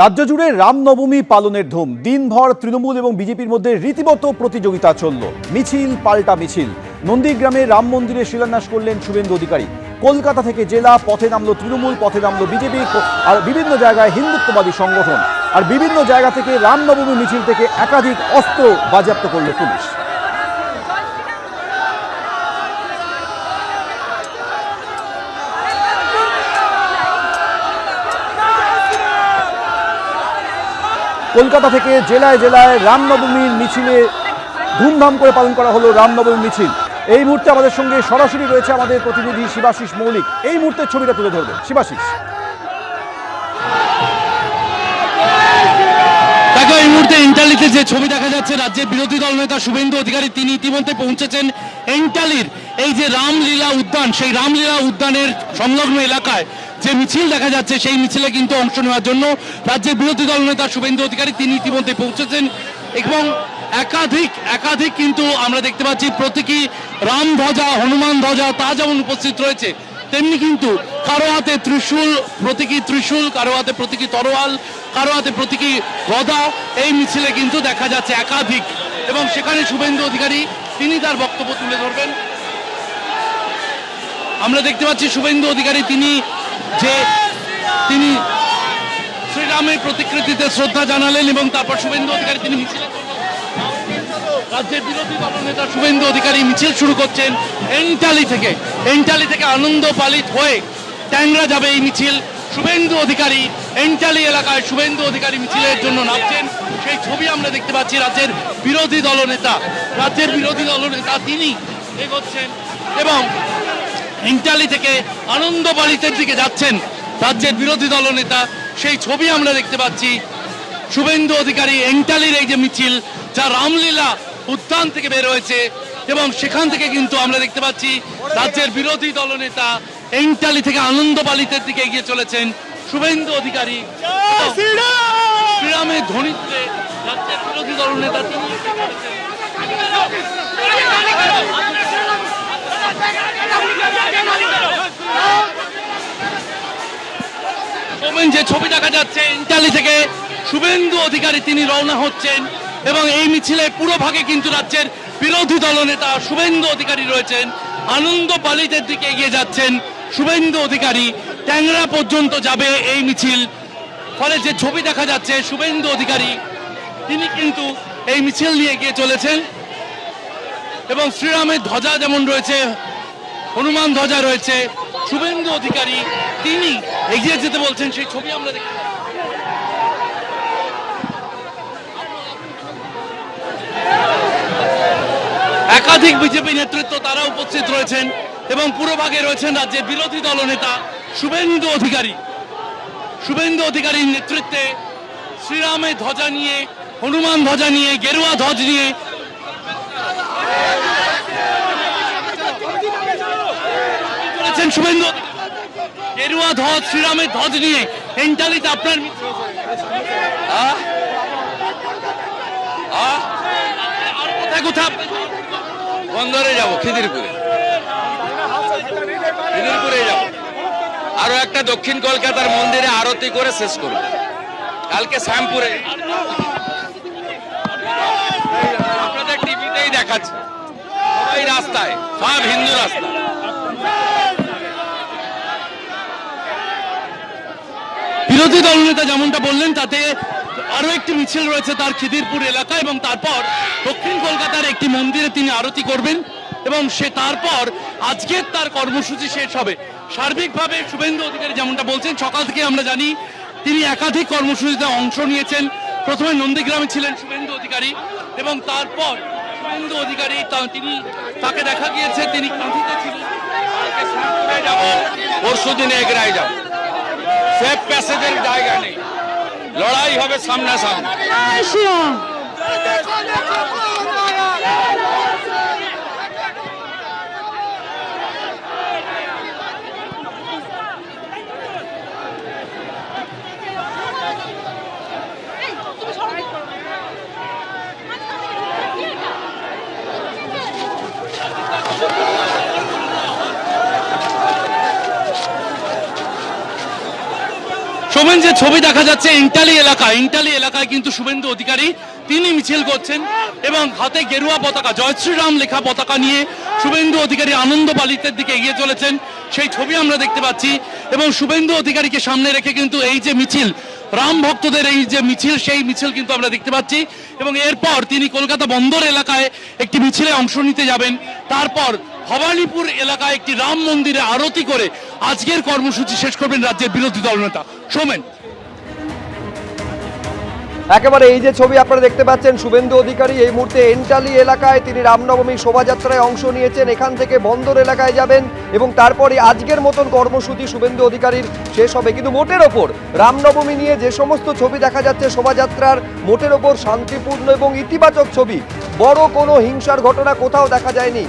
রাজ্য জুড়ে রামনবমী পালনের ধুম। দিনভর তৃণমূল এবং বিজেপির মধ্যে রীতিমতো প্রতিযোগিতা চলল। মিছিল পাল্টা মিছিল। নন্দীগ্রামে রাম মন্দিরে শিলান্যাস করলেন শুভেন্দু অধিকারী। কলকাতা থেকে জেলা পথে নামলো তৃণমূল, পথে নামলো বিজেপি, আর বিভিন্ন জায়গায় হিন্দুত্ববাদী সংগঠন। আর বিভিন্ন জায়গা থেকে রামনবমী মিছিল থেকে একাধিক অস্ত্র বাজেয়াপ্ত করল পুলিশ। কলকাতা থেকে জেলায় জেলায় রামনবমীর মিছিলে ধুমধাম করে পালন করা হলো রামনবমী মিছিল। এই মুহূর্তে আমাদের সঙ্গে সরাসরি রয়েছে আমাদের প্রতিনিধি শিবাশিস মৌলিক। এই মুহূর্তের ছবিটা তুলে ধরবে শিবাশিস। দেখো, এই মুহূর্তে এন্টালিতে যে ছবি দেখা যাচ্ছে, রাজ্যের বিরোধী দল নেতা শুভেন্দু অধিকারী তিনি ইতিমধ্যে পৌঁছেছেন এন্টালির এই যে রামলীলা উদ্যান, সেই রামলীলা উদ্যানের সংলগ্ন এলাকায় যে মিছিল দেখা যাচ্ছে, সেই মিছিলে কিন্তু অংশ নেওয়ার জন্য রাজ্যের বিরোধী দল নেতা শুভেন্দু অধিকারী তিনি ইতিমধ্যে পৌঁছেছেন। এবং একাধিক কিন্তু আমরা দেখতে পাচ্ছি প্রতীকী রাম ধ্বজা, হনুমান ধ্বজা তা যেমন উপস্থিত রয়েছে, তেমনি কিন্তু কারো হাতে ত্রিশূল, প্রতীকী ত্রিশূল, কারো হাতে প্রতীকী তরোয়াল, কারো হাতে প্রতীকী গদা এই মিছিলে কিন্তু দেখা যাচ্ছে একাধিক। এবং সেখানে শুভেন্দু অধিকারী তিনি তার বক্তব্য তুলে ধরবেন। আমরা দেখতে পাচ্ছি শুভেন্দু অধিকারী তিনি শ্রীরামের প্রতিকৃতিতে শ্রদ্ধা জানালেন এবং তারপর শুভেন্দু অধিকারী তিনি মিছিলে রাজ্যের বিরোধী দলনেতা শুভেন্দু অধিকারী মিছিল শুরু করছেন এন্টালি থেকে আনন্দ পালিত হয়ে ট্যাংরা যাবে এই মিছিল। শুভেন্দু অধিকারী এন্টালি এলাকায় শুভেন্দু অধিকারী মিছিলের জন্য নামছেন, সেই ছবি আমরা দেখতে পাচ্ছি। রাজ্যের বিরোধী দলনেতা তিনি এগোচ্ছেন এবং এন্টালি থেকে আনন্দ পালিতের দিকে যাচ্ছেন রাজ্যের বিরোধী দলনেতা, সেই ছবি আমরা দেখতে পাচ্ছি। শুভেন্দু অধিকারী এন্টালির এই যে মিছিল, যা রামলীলা উদ্যান থেকে বের হয়েছে, এবং সেখান থেকে কিন্তু আমরা দেখতে পাচ্ছি রাজ্যের বিরোধী দলনেতা এন্টালি থেকে আনন্দ পালিতের দিকে এগিয়ে চলেছেন শুভেন্দু অধিকারী। শ্রীরামের ধ্বনিতে রাজ্যের বিরোধী দলনেতা তিনি যে ছবি দেখা যাচ্ছে, এন্টালি থেকে শুভেন্দু অধিকারী তিনি রওনা হচ্ছেন এবং এই মিছিলে পুরো ভাগে কিন্তু রাজ্যের বিরোধী দলনেতা শুভেন্দু অধিকারী রয়েছেন। আনন্দ পালিতের দিকে এগিয়ে যাচ্ছেন শুভেন্দু অধিকারী, ট্যাংরা পর্যন্ত যাবে এই মিছিল। ফলে যে ছবি দেখা যাচ্ছে, শুভেন্দু অধিকারী তিনি কিন্তু এই মিছিল নিয়ে এগিয়ে চলেছেন এবং শ্রীরামের ধ্বজা যেমন রয়েছে, হনুমান ধ্বজা রয়েছে, শুভেন্দু অধিকারী তিনি এগিয়ে যেতে বলছেন, সেই ছবি আমরা দেখি। একাধিক বিজেপি নেতৃত্ব তারা উপস্থিত রয়েছেন এবং পুরোভাগে রয়েছেন রাজ্যের বিরোধী দলনেতা শুভেন্দু অধিকারীর নেতৃত্বে শ্রীরামের ধ্বজা নিয়ে, হনুমান ধ্বজা নিয়ে, গেরুয়া ধ্বজ নিয়ে শুভেন্দু গেরুয়া ধ্বজ, শ্রীরামের ধ্বজ নিয়ে এন্টালিতে আপনার কোথায় বন্দরে যাব, খিদিরপুরে যাব। আরো একটা দক্ষিণ কলকাতার মন্দিরে আরতি করে শেষ করব। কালকে শ্যামপুরে আপনাদের টিভিতেই দেখাচ্ছে, সবাই রাস্তায়, সব হিন্দু রাস্তা। বিরোধী দলনেতা যেমনটা বললেন, তাতে আরো একটি মিছিল রয়েছে তার খিদিরপুর এলাকা, এবং তারপর দক্ষিণ কলকাতার একটি মন্দিরে তিনি আরতি করবেন এবং তারপর আজকের তার কর্মসূচি শেষ হবে। সার্বিকভাবে শুভেন্দু অধিকারী যেমনটা বলছেন, সকাল থেকে আমরা জানি তিনি একাধিক কর্মসূচিতে অংশ নিয়েছেন। প্রথমে নন্দীগ্রামে ছিলেন শুভেন্দু অধিকারী এবং তারপর শুভেন্দু অধিকারী তাকে দেখা গিয়েছে তিনি কাঁথিতে ছিলেন। পরশু দিনে এগরায় যাব, সেফ প্যাসেজের জায়গা নেই, লড়াই হবে সামনাসামনি। সোমেন, যে ছবি দেখা যাচ্ছে ইন্টালি এলাকায় কিন্তু শুভেন্দু অধিকারী তিনি মিছিল করছেন এবং হাতে গেরুয়া পতাকা, জয় শ্রীরাম লেখা পতাকা নিয়ে শুভেন্দু অধিকারী আনন্দ বালিতের দিকে এগিয়ে চলেছেন, সেই ছবি আমরা দেখতে পাচ্ছি। এবং শুভেন্দু অধিকারীকে সামনে রেখে কিন্তু এই যে মিছিল, রাম ভক্তদের এই যে মিছিল, সেই মিছিল কিন্তু আমরা দেখতে পাচ্ছি। এবং এরপর তিনি কলকাতা বন্দর এলাকায় একটি মিছিলে অংশ নিতে যাবেন, তারপর ভবানীপুর এলাকায় একটি রাম মন্দিরে আরতি করে আজকের কর্মসূচি শেষ করবেন রাজ্যের বিরোধী দলনেতা সোমেন। একেবারে এই যে ছবি আপনারা দেখতে পাচ্ছেন, শুভেন্দু অধিকারী এই মুহূর্তে এন্টালি এলাকায় তিনি রামনবমী শোভাযাত্রায় অংশ নিয়েছেন। এখান থেকে বন্দর এলাকায় যাবেন এবং তারপরে আজকের মতন কর্মসূচি শুভেন্দু অধিকারীর শেষ হবে। কিন্তু মোটের ওপর রামনবমী নিয়ে যে সমস্ত ছবি দেখা যাচ্ছে শোভাযাত্রার, মোটের ওপর শান্তিপূর্ণ এবং ইতিবাচক ছবি, বড় কোনো হিংসার ঘটনা কোথাও দেখা যায়নি।